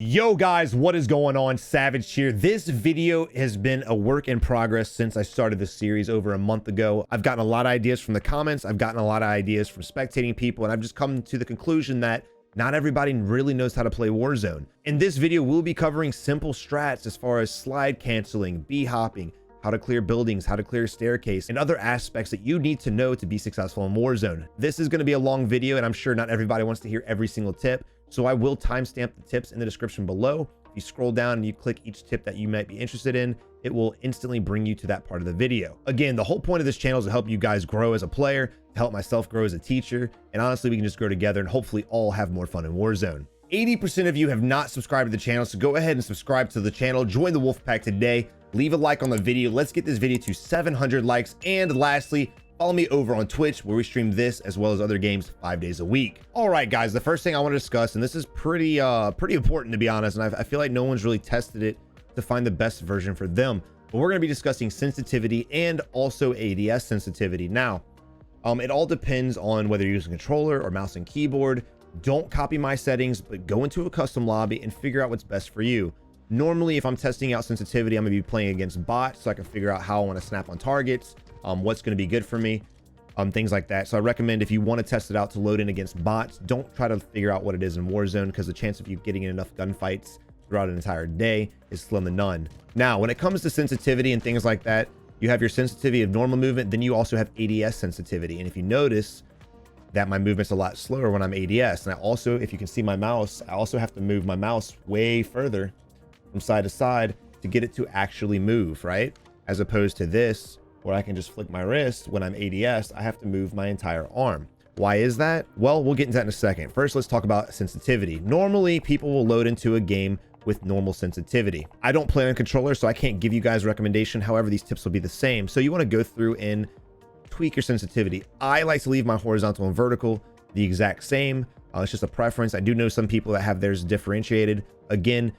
Yo guys, what is going on? Savage here. This video has been a work in progress since I started this series over a month ago. I've gotten a lot of ideas from the comments. I've gotten a lot of ideas from spectating people, and I've just come to the conclusion that not everybody really knows how to play Warzone. In this video, we'll be covering simple strats as far as slide canceling, bee hopping, how to clear buildings, how to clear a staircase, and other aspects that you need to know to be successful in Warzone. This is going to be a long video, and I'm sure not everybody wants to hear every single tip. So I will timestamp the tips in the description below. If you scroll down and you click each tip that you might be interested in, it will instantly bring you to that part of the video. Again, the whole point of this channel is to help you guys grow as a player, to help myself grow as a teacher, and honestly, we can just grow together and hopefully all have more fun in Warzone. 80% of you have not subscribed to the channel, so go ahead and subscribe to the channel. Join the Wolf Pack today. Leave a like on the video. Let's get this video to 700 likes. And lastly, follow me over on Twitch, where we stream this as well as other games 5 days a week. All right, guys, the first thing I want to discuss, and this is pretty important to be honest, and I feel like no one's really tested it to find the best version for them. But we're going to be discussing sensitivity and also ADS sensitivity. Now, it all depends on whether you're using a controller or mouse and keyboard. Don't copy my settings, but go into a custom lobby and figure out what's best for you. Normally, if I'm testing out sensitivity, I'm going to be playing against bots, so I can figure out how I want to snap on targets, what's going to be good for me, things like that. So I recommend, if you want to test it out, to load in against bots. Don't try to figure out what it is in Warzone, because the chance of you getting in enough gunfights throughout an entire day is slim to none. Now, when it comes to sensitivity and things like that, you have your sensitivity of normal movement, then you also have ADS sensitivity. And if you notice that my movement's a lot slower when I'm ADS, and I also, if you can see my mouse, I also have to move my mouse way further from side to side to get it to actually move, right? As opposed to this, where I can just flick my wrist. When I'm ADS, I have to move my entire arm. Why is that? Well, we'll get into that in a second. First, let's talk about sensitivity. Normally, people will load into a game with normal sensitivity. I don't play on controller, so I can't give you guys a recommendation. However, these tips will be the same. So you want to go through and tweak your sensitivity. I like to leave my horizontal and vertical the exact same. It's just a preference. I do know some people that have theirs differentiated. Again,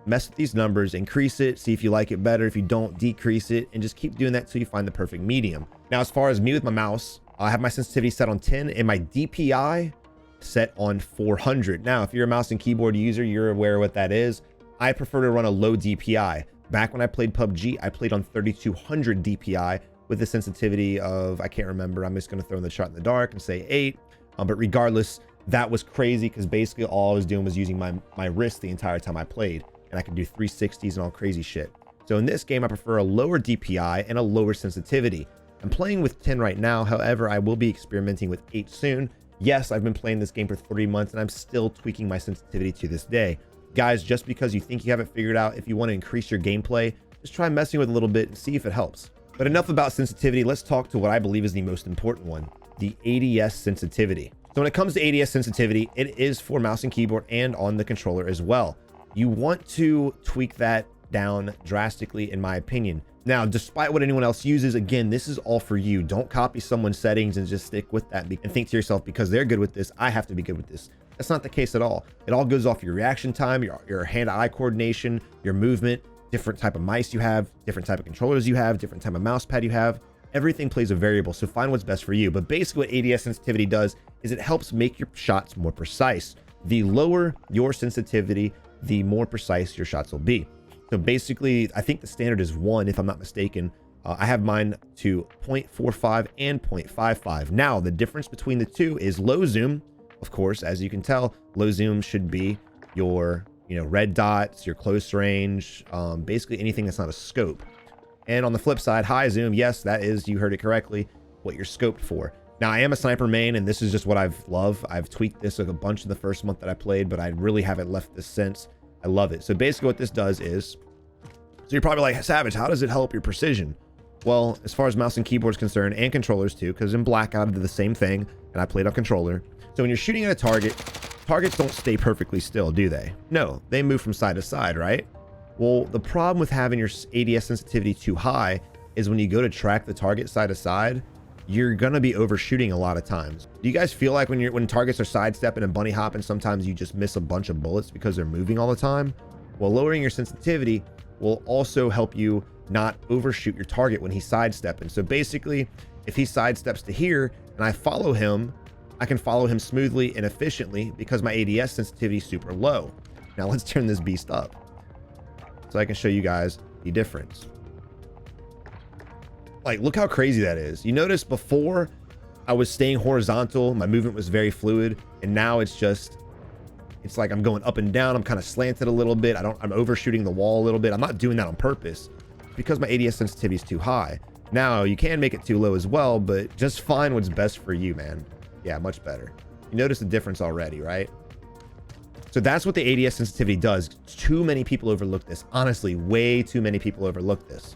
mess with these numbers, increase it, see if you like it better. If you don't, decrease it, and just keep doing that till you find the perfect medium. Now, as far as me with my mouse, I have my sensitivity set on 10 and my DPI set on 400. Now, if you're a mouse and keyboard user, you're aware of what that is. I prefer to run a low DPI. Back when I played PUBG, I played on 3200 DPI with the sensitivity of, I can't remember, I'm just going to throw in the shot in the dark and say 8. But regardless, that was crazy, because basically all I was doing was using my wrist the entire time I played. And I can do 360s and all crazy shit. So in this game, I prefer a lower DPI and a lower sensitivity. I'm playing with 10 right now. However, I will be experimenting with 8 soon. Yes, I've been playing this game for 3 months, and I'm still tweaking my sensitivity to this day. Guys, just because you think you have it figured out, if you want to increase your gameplay, just try messing with it a little bit and see if it helps. But enough about sensitivity. Let's talk to what I believe is the most important one, the ADS sensitivity. So when it comes to ADS sensitivity, it is for mouse and keyboard and on the controller as well. You want to tweak that down drastically, in my opinion. Now, despite what anyone else uses, again, this is all for you. Don't copy someone's settings and just stick with that and think to yourself, because they're good with this, I have to be good with this. That's not the case at all. It all goes off your reaction time, your hand-eye coordination, your movement, different type of mice you have, different type of controllers you have, different type of mouse pad you have. Everything plays a variable, so find what's best for you. But basically what ADS sensitivity does is it helps make your shots more precise. The lower your sensitivity, the more precise your shots will be. So basically, I think the standard is 1, if I'm not mistaken. I have mine to 0.45 and 0.55. Now, the difference between the two is low zoom. Of course, as you can tell, low zoom should be your, red dots, your close range, basically anything that's not a scope. And on the flip side, high zoom, yes, that is, you heard it correctly, what you're scoped for. Now, I am a sniper main, and this is just what I've loved. I've tweaked this like a bunch in the first month that I played, but I really haven't left this since. I love it. So basically what this does is, so you're probably like, Savage, how does it help your precision? Well, as far as mouse and keyboard is concerned, and controllers too, because in Blackout I did the same thing, and I played on controller. So when you're shooting at a target, targets don't stay perfectly still, do they? No, they move from side to side, right? Well, the problem with having your ADS sensitivity too high is when you go to track the target side to side, you're gonna be overshooting a lot of times. Do you guys feel like when targets are sidestepping and bunny hopping, sometimes you just miss a bunch of bullets because they're moving all the time? Well, lowering your sensitivity will also help you not overshoot your target when he's sidestepping. So basically, if he sidesteps to here and I follow him, I can follow him smoothly and efficiently because my ADS sensitivity is super low. Now let's turn this beast up so I can show you guys the difference. Like, look how crazy that is. You notice before I was staying horizontal, my movement was very fluid, and now it's like I'm going up and down. I'm kind of slanted a little bit. I'm overshooting the wall a little bit. I'm not doing that on purpose because my ADS sensitivity is too high. Now you can make it too low as well, but just find what's best for you, man. Yeah, much better. You notice the difference already, right? So that's what the ADS sensitivity does. Too many people overlook this. Honestly, way too many people overlook this.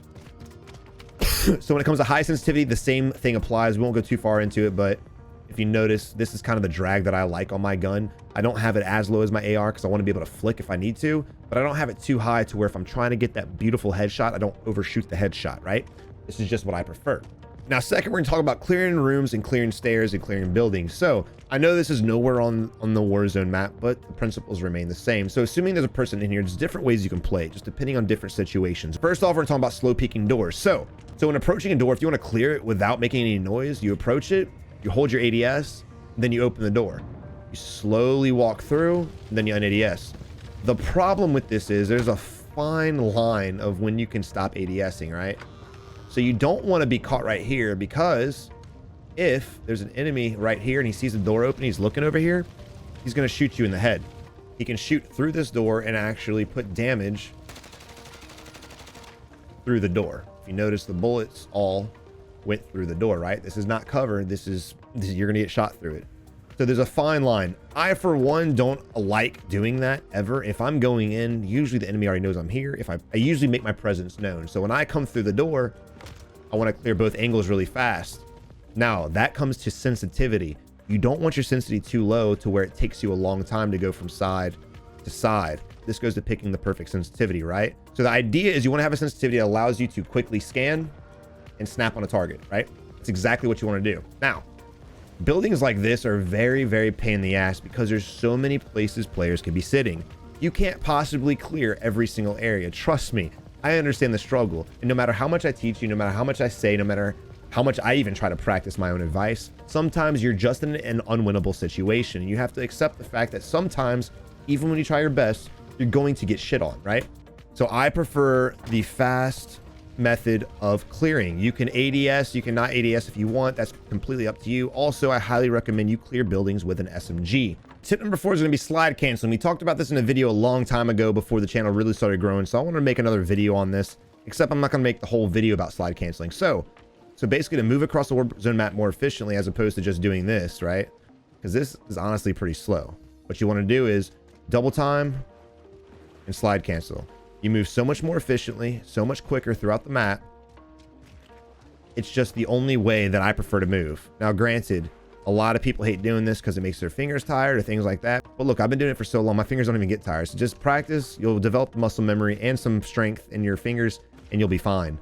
So when it comes to high sensitivity, the same thing applies. We won't go too far into it, but if you notice, this is kind of the drag that I like on my gun. I don't have it as low as my AR because I want to be able to flick if I need to, but I don't have it too high to where if I'm trying to get that beautiful headshot, I don't overshoot the headshot, right? This is just what I prefer. Now, second, we're going to talk about clearing rooms and clearing stairs and clearing buildings. So I know this is nowhere on the Warzone map, but the principles remain the same. So assuming there's a person in here, there's different ways you can play, just depending on different situations. First off, we're talking about slow peeking doors. So when approaching a door, if you want to clear it without making any noise, you approach it, you hold your ADS, then you open the door. You slowly walk through, and then you un-ADS. The problem with this is there's a fine line of when you can stop ADSing, right? So you don't want to be caught right here, because if there's an enemy right here and he sees the door open, he's looking over here, he's going to shoot you in the head. He can shoot through this door and actually put damage through the door. If you notice, the bullets all went through the door, right? This is not covered. This is you're going to get shot through it. So there's a fine line. I, for one, don't like doing that ever. If I'm going in, usually the enemy already knows I'm here. If I usually make my presence known. So when I come through the door, I want to clear both angles really fast. Now, that comes to sensitivity. You don't want your sensitivity too low to where it takes you a long time to go from side to side. This goes to picking the perfect sensitivity, right? So the idea is you want to have a sensitivity that allows you to quickly scan and snap on a target, right? That's exactly what you want to do. Now, buildings like this are very, very pain in the ass because there's so many places players could be sitting. You can't possibly clear every single area. Trust me, I understand the struggle. And no matter how much I teach you, no matter how much I say, no matter how much I even try to practice my own advice, sometimes you're just in an unwinnable situation. You have to accept the fact that sometimes, even when you try your best, you're going to get shit on, right? So I prefer the fast method of clearing. You can ADS, you cannot ADS if you want. That's completely up to you. Also, I highly recommend you clear buildings with an SMG. Tip number 4 is going to be slide canceling. We talked about this in a video a long time ago before the channel really started growing. So I want to make another video on this, except I'm not going to make the whole video about slide canceling. So basically to move across the Warzone map more efficiently as opposed to just doing this, right? Because this is honestly pretty slow. What you want to do is double time and slide cancel. You move so much more efficiently, so much quicker throughout the map. It's just the only way that I prefer to move. Now, granted, a lot of people hate doing this because it makes their fingers tired or things like that. But look, I've been doing it for so long, my fingers don't even get tired. So just practice. You'll develop muscle memory and some strength in your fingers, and you'll be fine.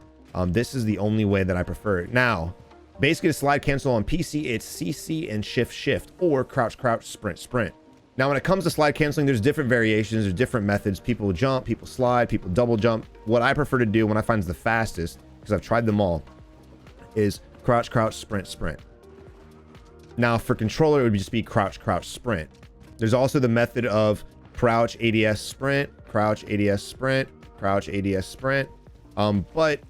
This is the only way that I prefer it. Now, basically to slide cancel on PC, it's CC and shift, or crouch, sprint. Now, when it comes to slide canceling, there's different variations, there's different methods. People jump, people slide, people double jump. What I prefer to do, when I find the fastest, because I've tried them all, is crouch, sprint. Now, for controller, it would just be crouch, sprint. There's also the method of crouch, ADS, sprint, crouch, ADS, sprint, crouch, ADS, sprint. But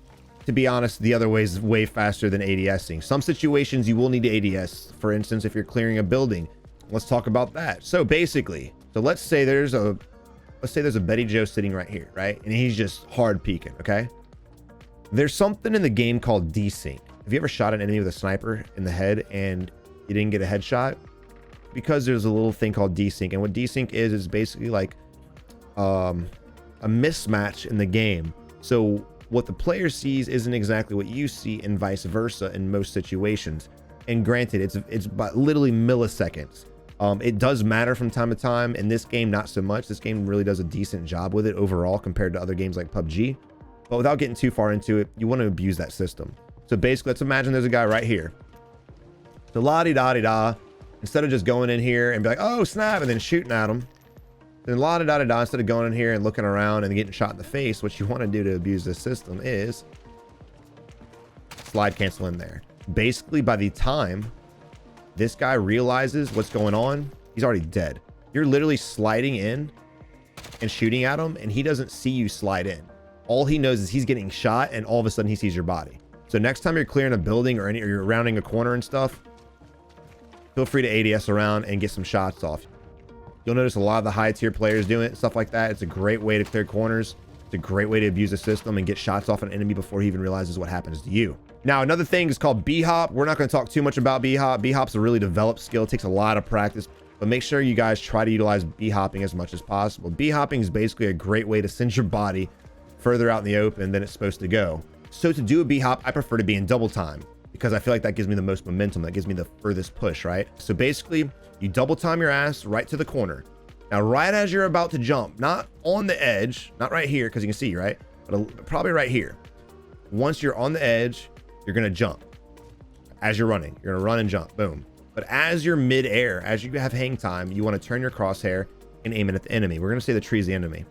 to be honest, the other way is way faster than ADSing. Some situations you will need to ADS. For instance, if you're clearing a building. Let's talk about that. So basically, let's say there's a Betty Joe sitting right here, right? And he's just hard peeking, okay? There's something in the game called desync. Have you ever shot an enemy with a sniper in the head and you didn't get a headshot? Because there's a little thing called desync. And what desync is basically like a mismatch in the game. So what the player sees isn't exactly what you see, and vice versa in most situations. And granted, it's about literally milliseconds. It does matter from time to time. In this game, not so much. This game really does a decent job with it overall compared to other games like PUBG. But without getting too far into it, you want to abuse that system. So basically, let's imagine there's a guy right here. So la-di-da-di-da. Instead of just going in here and be like, oh, snap, and then shooting at him. Then la-di-da-di-da, instead of going in here and looking around and getting shot in the face, what you want to do to abuse this system is slide cancel in there. Basically, by the time this guy realizes what's going on, he's already dead. You're literally sliding in and shooting at him, and he doesn't see you slide in. All he knows is he's getting shot, and all of a sudden he sees your body. So next time you're clearing a building or you're rounding a corner and stuff, feel free to ADS around and get some shots off. You'll notice a lot of the high tier players doing it, stuff like that. It's a great way to clear corners. It's a great way to abuse the system and get shots off an enemy before he even realizes what happens to you. Now, another thing is called B-hop. We're not going to talk too much about B-hop. B-hop's a really developed skill. It takes a lot of practice, but make sure you guys try to utilize B-hopping as much as possible. B-hopping is basically a great way to send your body further out in the open than it's supposed to go. So to do a B-hop, I prefer to be in double time because I feel like that gives me the most momentum. That gives me the furthest push, right? So basically, you double time your ass right to the corner. Now, right as you're about to jump, not on the edge, not right here, because you can see, right? But probably right here. Once you're on the edge, you're going to jump. As you're running, you're going to run and jump, boom. But as you're mid-air, as you have hang time, you want to turn your crosshair and aim it at the enemy. We're going to say the tree is the enemy.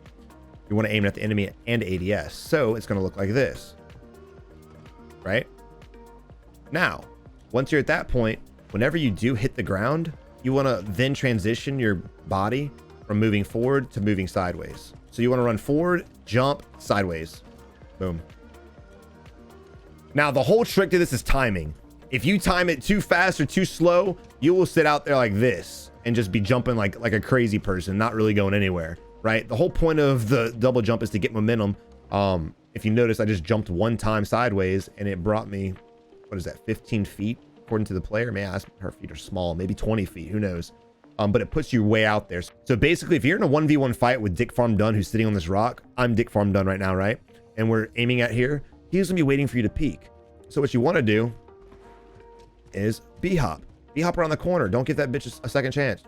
You want to aim it at the enemy and ADS. So it's going to look like this, right? Now, once you're at that point, whenever you do hit the ground, you want to then transition your body from moving forward to moving sideways. So you want to run forward, jump, sideways. Boom. Now, the whole trick to this is timing. If you time it too fast or too slow, you will sit out there like this and just be jumping like a crazy person, not really going anywhere, right? The whole point of the double jump is to get momentum. If you notice, I just jumped one time sideways and it brought me, what is that, 15 feet according to the player? Man, her feet are small, maybe 20 feet, who knows? But it puts you way out there. So basically, if you're in a 1v1 fight with Dick Farm Done, who's sitting on this rock, I'm Dick Farm Done right now, right? And we're aiming at here, he's gonna be waiting for you to peek. So what you wanna do is B-hop. B-hop around the corner. Don't give that bitch a second chance,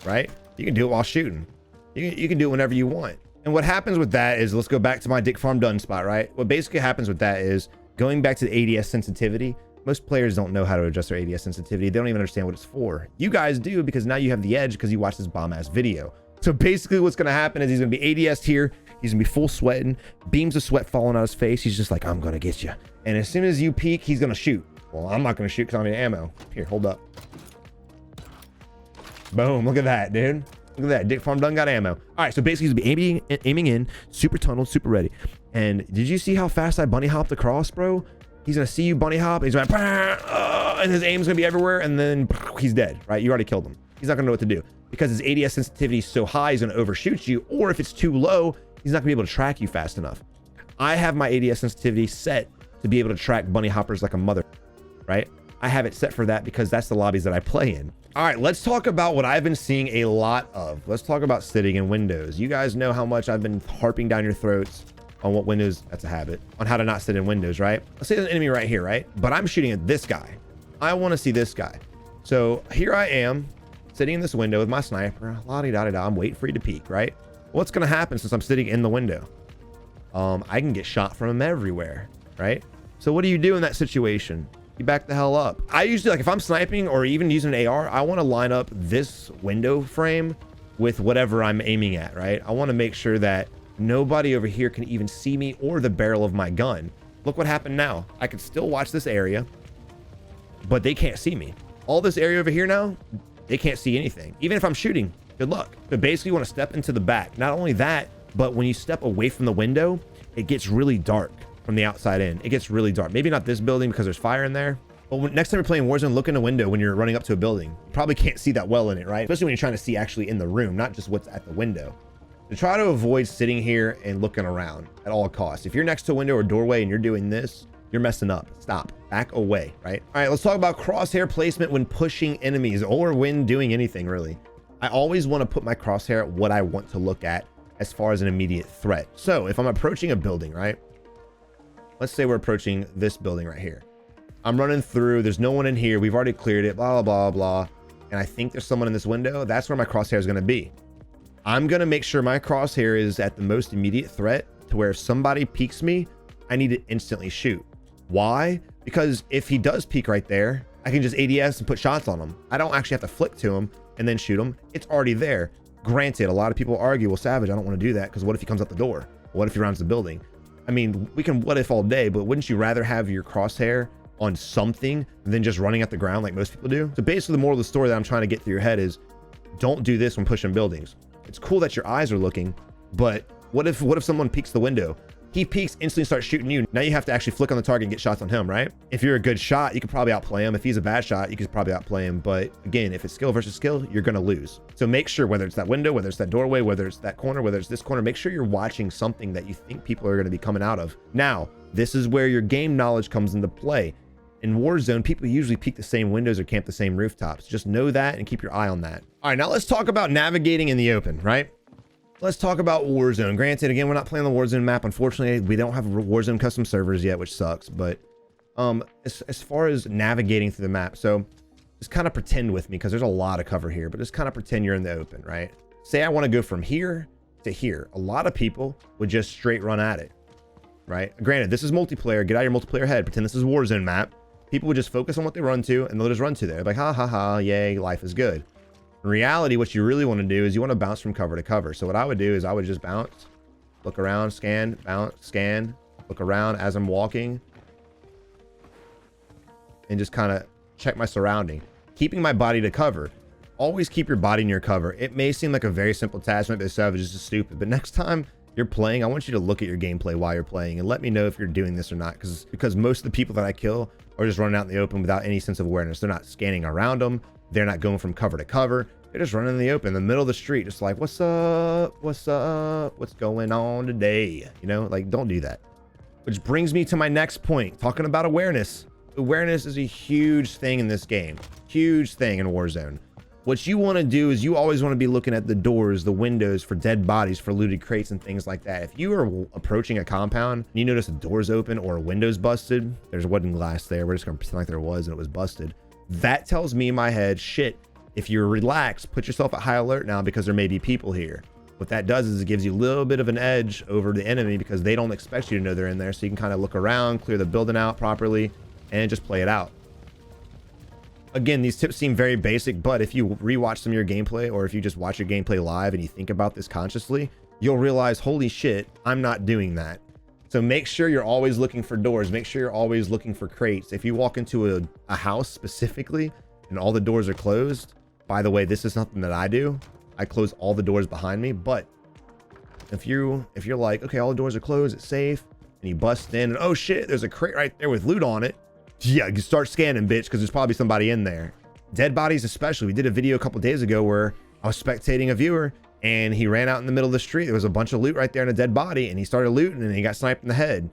right? You can do it while shooting. You can do it whenever you want. And what happens with that is, let's go back to my Dick Farm Done spot, right? What basically happens with that is, going back to the ADS sensitivity, most players don't know how to adjust their ADS sensitivity. They don't even understand what it's for. You guys do, because now you have the edge because you watched this bomb-ass video. So basically what's going to happen is he's going to be ADS'd here. He's going to be full sweating, beams of sweat falling out his face. He's just like, I'm going to get you. And as soon as you peek, he's going to shoot. Well, I'm not going to shoot because I'm in ammo. Here, hold up. Boom. Look at that, dude. Look at that. Dick Farm Done got ammo. All right, so basically he's going to be aiming in, super tunneled, super ready. And did you see how fast I bunny hopped across, bro? He's going to see you bunny hop. He's like, and his aim's going to be everywhere. And then he's dead, right? You already killed him. He's not going to know what to do because his ADS sensitivity is so high, he's going to overshoot you. Or if it's too low, he's not going to be able to track you fast enough. I have my ADS sensitivity set to be able to track bunny hoppers like a mother, right? I have it set for that because that's the lobbies that I play in. All right, let's talk about what I've been seeing a lot of. Let's talk about sitting in windows. You guys know how much I've been harping down your throats on what windows, that's a habit, on how to not sit in windows, right? Let's say there's an enemy right here, right? But I'm shooting at this guy. I want to see this guy. So here I am sitting in this window with my sniper. La-di-da-di-da. I'm waiting for you to peek, right? What's going to happen since I'm sitting in the window? I can get shot from him everywhere, right? So what do you do in that situation? You back the hell up. I usually, like, if I'm sniping or even using an AR, I want to line up this window frame with whatever I'm aiming at, right? I want to make sure that nobody over here can even see me or the barrel of my gun. Look what happened now. I can still watch this area, but they can't see me. All this area over here now, they can't see anything. Even if I'm shooting, good luck. But basically you want to step into the back. Not only that, but when you step away from the window, it gets really dark from the outside in. It gets really dark. Maybe not this building because there's fire in there. But next time you're playing Warzone, look in a window when you're running up to a building. You probably can't see that well in it, right? Especially when you're trying to see actually in the room, not just what's at the window. So try to avoid sitting here and looking around at all costs. If you're next to a window or doorway and you're doing this, you're messing up. Stop. Back away, right? All right, let's talk about crosshair placement when pushing enemies or when doing anything, really. I always want to put my crosshair at what I want to look at as far as an immediate threat. So if I'm approaching a building, right? Let's say we're approaching this building right here. I'm running through, there's no one in here. We've already cleared it, blah, blah, blah, blah. And I think there's someone in this window. That's where my crosshair is going to be. I'm going to make sure my crosshair is at the most immediate threat to where if somebody peeks me, I need to instantly shoot. Why? Because if he does peek right there, I can just ADS and put shots on him. I don't actually have to flick to him and then shoot him. It's already there. Granted, a lot of people argue, well, Savage, I don't want to do that because what if he comes out the door? What if he rounds the building? I mean, we can what if all day, but wouldn't you rather have your crosshair on something than just running at the ground like most people do? So basically the moral of the story that I'm trying to get through your head is don't do this when pushing buildings. It's cool that your eyes are looking, but what if someone peeks the window? He peeks, instantly starts shooting you. Now you have to actually flick on the target and get shots on him, right? If you're a good shot, you could probably outplay him. If he's a bad shot, you could probably outplay him. But again, if it's skill versus skill, you're gonna lose. So make sure, whether it's that window, whether it's that doorway, whether it's that corner, whether it's this corner, make sure you're watching something that you think people are gonna be coming out of. Now, this is where your game knowledge comes into play. In Warzone, people usually peek the same windows or camp the same rooftops. Just know that and keep your eye on that. All right, now let's talk about navigating in the open, right? Let's talk about Warzone. Granted, again, we're not playing the Warzone map. Unfortunately, we don't have Warzone custom servers yet, which sucks. But as far as navigating through the map, so just kind of pretend with me, because there's a lot of cover here, but just kind of pretend you're in the open, right? Say I want to go from here to here. A lot of people would just straight run at it, right? Granted, this is multiplayer. Get out your multiplayer head. Pretend this is Warzone map. People would just focus on what they run to, and they'll just run to there. Like, ha, ha, ha, yay, life is good. In reality, what you really want to do is you want to bounce from cover to cover. So what I would do is I would just bounce, look around, scan, bounce, scan, look around as I'm walking, and just kind of check my surrounding, keeping my body to cover. Always keep your body near cover. It may seem like a very simple task, might be savage, it's just stupid, but next time you're playing, I want you to look at your gameplay while you're playing and let me know if you're doing this or not, because most of the people that I kill are just running out in the open without any sense of awareness. They're not scanning around them. They're not going from cover to cover. They're just running in the open, in the middle of the street, just like, what's up? What's up? What's going on today? You know, like, don't do that. Which brings me to my next point, talking about awareness. Awareness is a huge thing in this game. Huge thing in Warzone. What you want to do is you always want to be looking at the doors, the windows for dead bodies, for looted crates and things like that. If you are approaching a compound and you notice a door's open or a window's busted, there's wooden glass there. We're just going to pretend like there was and it was busted. That tells me in my head, shit, if you're relaxed, put yourself at high alert now because there may be people here. What that does is it gives you a little bit of an edge over the enemy because they don't expect you to know they're in there. So you can kind of look around, clear the building out properly, and just play it out. Again, these tips seem very basic, but if you rewatch some of your gameplay, or if you just watch your gameplay live and you think about this consciously, you'll realize, holy shit, I'm not doing that. So make sure you're always looking for doors. Make sure you're always looking for crates. If you walk into a house specifically and all the doors are closed, by the way, this is something that I do. I close all the doors behind me, but if you're like, okay, all the doors are closed, it's safe, and you bust in and oh shit, there's a crate right there with loot on it. Yeah, you start scanning, bitch, because there's probably somebody in there. Dead bodies especially. We did a video a couple days ago where I was spectating a viewer and he ran out in the middle of the street. There was a bunch of loot right there and a dead body, and he started looting and he got sniped in the head.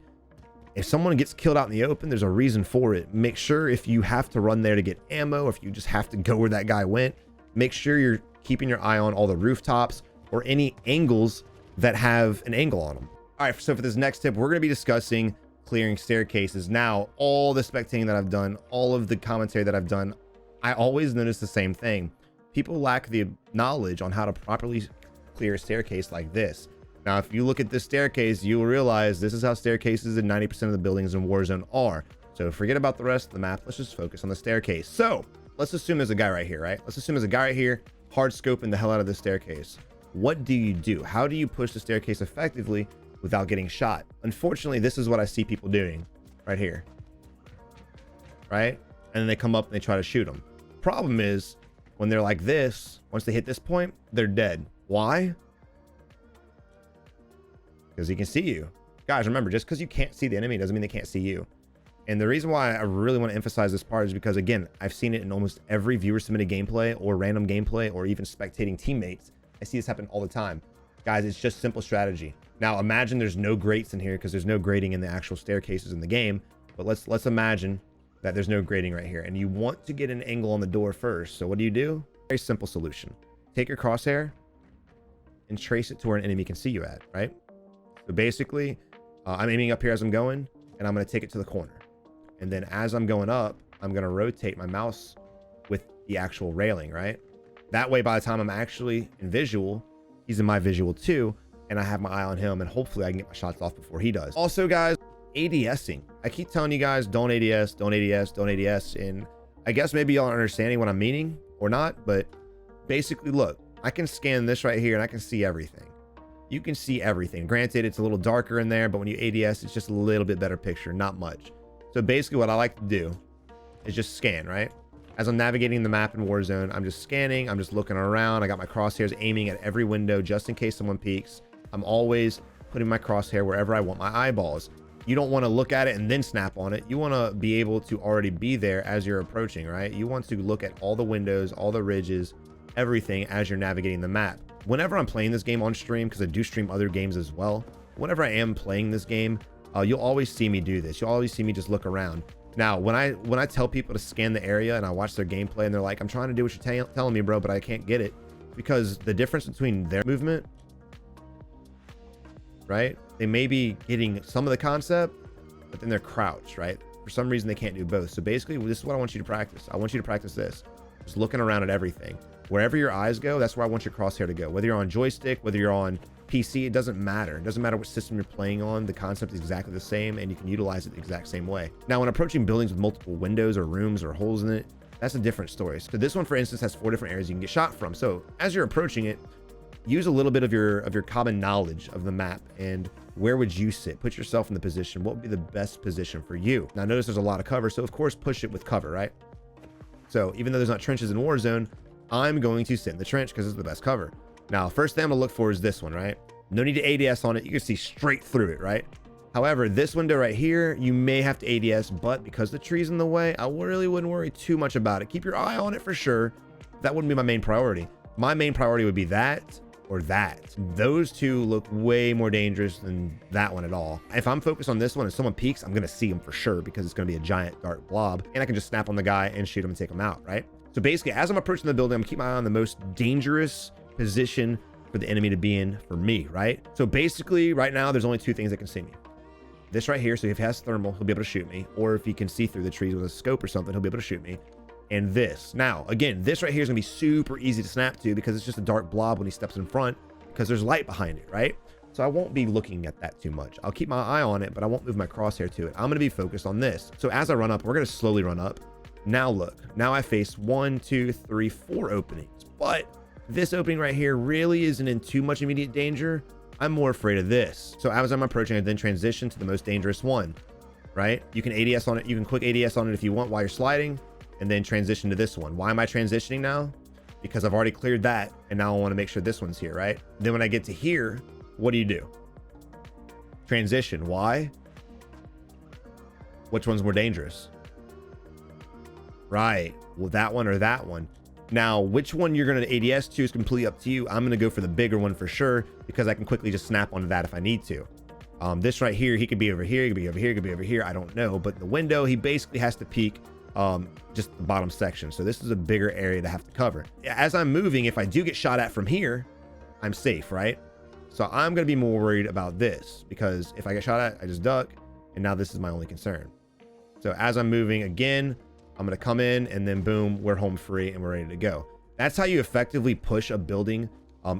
If someone gets killed out in the open, there's a reason for it. Make sure if you have to run there to get ammo, if you just have to go where that guy went, make sure you're keeping your eye on all the rooftops or any angles that have an angle on them. All right, so for this next tip, we're going to be discussing clearing staircases. Now, all the spectating that I've done, all of the commentary that I've done, I always notice the same thing. People lack the knowledge on how to properly clear a staircase like this. Now, if you look at this staircase, you will realize this is how staircases in 90% of the buildings in Warzone are. So forget about the rest of the map. Let's just focus on the staircase. So let's assume there's a guy right here, right? Let's assume there's a guy right here, hard scoping the hell out of the staircase. What do you do? How do you push the staircase effectively without getting shot? Unfortunately, this is what I see people doing right here, right? And then they come up and they try to shoot them. Problem is, when they're like this, once they hit this point, they're dead. Why? Because he can see you. Guys, remember, just because you can't see the enemy doesn't mean they can't see you. And the reason why I really want to emphasize this part is because, again, I've seen it in almost every viewer submitted gameplay or random gameplay or even spectating teammates. I see this happen all the time. Guys, it's just simple strategy. Now, imagine there's no grates in here because there's no grating in the actual staircases in the game. But let's imagine that there's no grating right here. And you want to get an angle on the door first. So what do? Very simple solution. Take your crosshair and trace it to where an enemy can see you at, right? So basically, I'm aiming up here as I'm going, and I'm going to take it to the corner. And then as I'm going up, I'm going to rotate my mouse with the actual railing, right? That way, by the time I'm actually in visual, he's in my visual too, and I have my eye on him, and hopefully I can get my shots off before he does. Also, guys, ADSing. I keep telling you guys, don't ADS, don't ADS, don't ADS, and I guess maybe y'all aren't understanding what I'm meaning or not, but basically, look, I can scan this right here, and I can see everything. You can see everything. Granted, it's a little darker in there, but when you ADS, it's just a little bit better picture, not much. So basically what I like to do is just scan, right? As I'm navigating the map in Warzone, I'm just scanning, I'm just looking around. I got my crosshairs aiming at every window just in case someone peeks. I'm always putting my crosshair wherever I want my eyeballs. You don't want to look at it and then snap on it. You want to be able to already be there as you're approaching, right? You want to look at all the windows, all the ridges, everything as you're navigating the map. Whenever I'm playing this game on stream, because I do stream other games as well, whenever I am playing this game, you'll always see me do this. You'll always see me just look around. Now, when I tell people to scan the area and I watch their gameplay and they're like, I'm trying to do what you're telling me, bro, but I can't get it, because the difference between their movement, right? They may be getting some of the concept, but then they're crouched, right? For some reason, they can't do both. So basically, this is what I want you to practice. I want you to practice this. Just looking around at everything. Wherever your eyes go, that's where I want your crosshair to go. Whether you're on joystick, whether you're on PC, it doesn't matter. It doesn't matter what system you're playing on. The concept is exactly the same, and you can utilize it the exact same way. Now, when approaching buildings with multiple windows or rooms or holes in it, that's a different story. So this one, for instance, has 4 different areas you can get shot from. So as you're approaching it, use a little bit of your common knowledge of the map and where would you sit? Put yourself in the position. What would be the best position for you? Now, notice there's a lot of cover, so of course, push it with cover, right? So even though there's not trenches in Warzone, I'm going to sit in the trench because it's the best cover. Now, first thing I'm gonna look for is this one, right? No need to ADS on it. You can see straight through it, right? However, this window right here, you may have to ADS, but because the tree's in the way, I really wouldn't worry too much about it. Keep your eye on it for sure. That wouldn't be my main priority. My main priority would be that or that. Those two look way more dangerous than that one at all. If I'm focused on this one and someone peeks, I'm gonna see them for sure because it's gonna be a giant dark blob and I can just snap on the guy and shoot him and take him out, right? So basically, as I'm approaching the building, I'm keeping my eye on the most dangerous position for the enemy to be in for me, right? So basically, right now, there's only 2 things that can see me. This right here, so if he has thermal, he'll be able to shoot me. Or if he can see through the trees with a scope or something, he'll be able to shoot me. And this. Now, again, this right here is gonna be super easy to snap to because it's just a dark blob when he steps in front because there's light behind it, right? So I won't be looking at that too much. I'll keep my eye on it, but I won't move my crosshair to it. I'm gonna be focused on this. So as I run up, we're gonna slowly run up. Now look, now I face 1, 2, 3, 4 openings, but this opening right here really isn't in too much immediate danger. I'm more afraid of this. So as I'm approaching, I then transition to the most dangerous one, right? You can ADS on it. You can quick ADS on it if you want while you're sliding and then transition to this one. Why am I transitioning now? Because I've already cleared that and now I want to make sure this one's here, right? Then when I get to here, what do? Transition. Why? Which one's more dangerous? Right. Well, that one or that one. Now, which one you're going to ADS to is completely up to you. I'm going to go for the bigger one for sure because I can quickly just snap onto that if I need to. This right here, he could be over here, he could be over here, he could be over here. I don't know. But the window, he basically has to peek just the bottom section. So this is a bigger area to have to cover. As I'm moving, if I do get shot at from here, I'm safe, right? So I'm going to be more worried about this because if I get shot at, I just duck. And now this is my only concern. So as I'm moving again, I'm going to come in and then boom, we're home free and we're ready to go. That's how you effectively push a building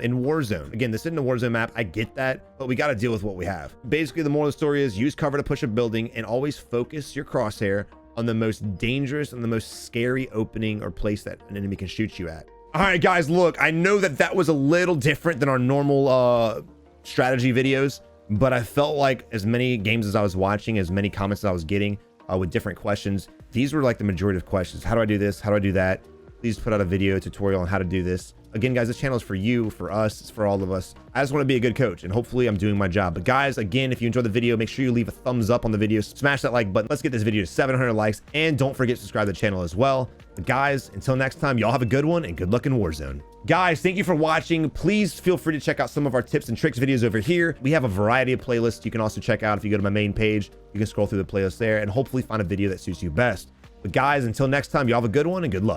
in Warzone. Again, this isn't a Warzone map. I get that, but we got to deal with what we have. Basically, the moral of the story is use cover to push a building and always focus your crosshair on the most dangerous and the most scary opening or place that an enemy can shoot you at. All right, guys, look, I know that was a little different than our normal strategy videos, but I felt like as many games as I was watching, as many comments as I was getting with different questions, these were like the majority of questions. How do I do this? How do I do that? Please put out a video tutorial on how to do this. Again, guys, this channel is for you, for us, it's for all of us. I just want to be a good coach and hopefully I'm doing my job. But guys, again, if you enjoyed the video, make sure you leave a thumbs up on the video, smash that like button. Let's get this video to 700 likes and don't forget to subscribe to the channel as well. But guys, until next time, y'all have a good one and good luck in Warzone. Guys, thank you for watching. Please feel free to check out some of our tips and tricks videos over here. We have a variety of playlists you can also check out. If you go to my main page, you can scroll through the playlist there and hopefully find a video that suits you best. But guys, until next time, y'all have a good one and good luck.